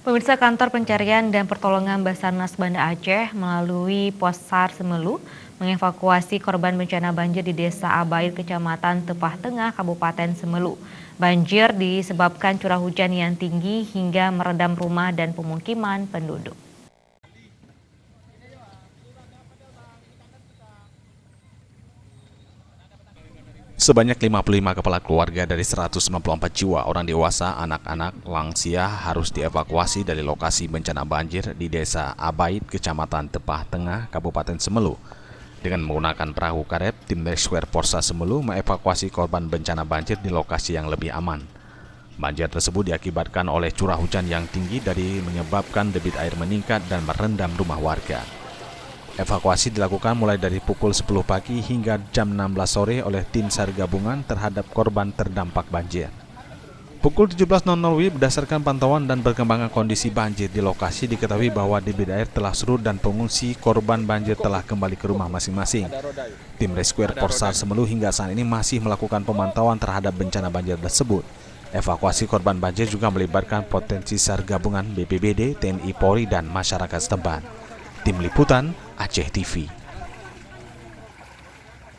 Pemirsa, Kantor Pencarian dan Pertolongan Basarnas Banda Aceh melalui Pos SAR Semelu mengevakuasi korban bencana banjir di Desa Abaid, Kecamatan Tepah Tengah, Kabupaten Semelu. Banjir disebabkan curah hujan yang tinggi hingga merendam rumah dan pemukiman penduduk. Sebanyak 55 kepala keluarga dari 194 jiwa orang dewasa, anak-anak, lansia harus dievakuasi dari lokasi bencana banjir di Desa Abaid, Kecamatan Tepah Tengah, Kabupaten Semelu. Dengan menggunakan perahu karet, tim Rescue Forsa Semelu mengevakuasi korban bencana banjir di lokasi yang lebih aman. Banjir tersebut diakibatkan oleh curah hujan yang tinggi dari menyebabkan debit air meningkat dan merendam rumah warga. Evakuasi dilakukan mulai dari pukul 10 pagi hingga jam 16 sore oleh tim SAR gabungan terhadap korban terdampak banjir. Pukul 17.00 WIB berdasarkan pantauan dan perkembangan kondisi banjir di lokasi diketahui bahwa debit air telah surut dan pengungsi korban banjir telah kembali ke rumah masing-masing. Tim Rescue Forsa Semelu hingga saat ini masih melakukan pemantauan terhadap bencana banjir tersebut. Evakuasi korban banjir juga melibatkan potensi SAR gabungan BPBD, TNI Polri, dan masyarakat setempat. Tim Liputan Aceh TV.